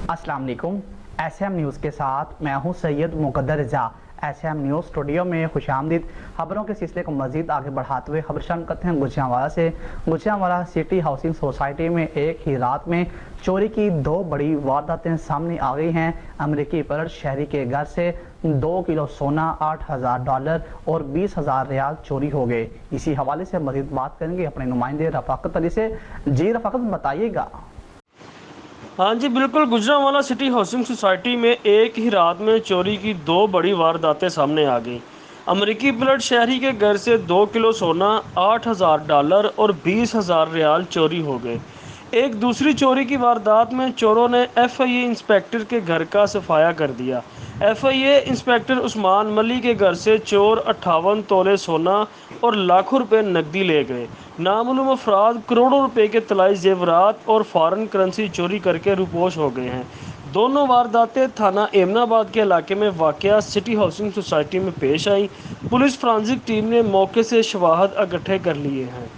अस्सलाम वालेकुम। SM news के साथ मैं हूं सैयद मुकद्दर रज़ा। SM न्यूज़ स्टूडियो में खुशामदीद। खबरों के सिलसिले को मज़ीद आगे बढ़ाते हुए खबर शामिल करते हैं गुजरांवाला से। गुजरांवाला सिटी हाउसिंग सोसाइटी में एक ही रात में चोरी की दो बड़ी वारदातें सामने आ गई हैं। अमरीकी परत शहरी के घर से 2 किलो सोना, $8,000 और 20,000 रियाल चोरी हो गए। इसी हवाले से मज़ीद बात करेंगे अपने नुमाइंदे रफ़ाकत अली से। जी रफ़ाकत, बताइएगा। हाँ जी बिल्कुल, गुजरांवाला सिटी हाउसिंग सोसाइटी में एक ही रात में चोरी की दो बड़ी वारदातें सामने आ गईं। अमरीकी पलट शहरी के घर से 2 किलो सोना, $8,000 और 20,000 रियाल चोरी हो गए। एक दूसरी चोरी की वारदात में चोरों ने FIA इंस्पेक्टर के घर का सफाया कर दिया। FIA इंस्पेक्टर उस्मान मली के घर से चोर 58 तोले सोना और लाखों रुपए नकदी ले गए। नामालूम अफराद करोड़ों रुपए के तलाई जेवरात और फॉरेन करेंसी चोरी करके रुपोश हो गए हैं। दोनों वारदातें थाना एमनाबाद के इलाके में वाक़या सिटी हाउसिंग सोसाइटी में पेश आईं। पुलिस फॉरेंसिक टीम ने मौके से शवाहद इकट्ठे कर लिए हैं।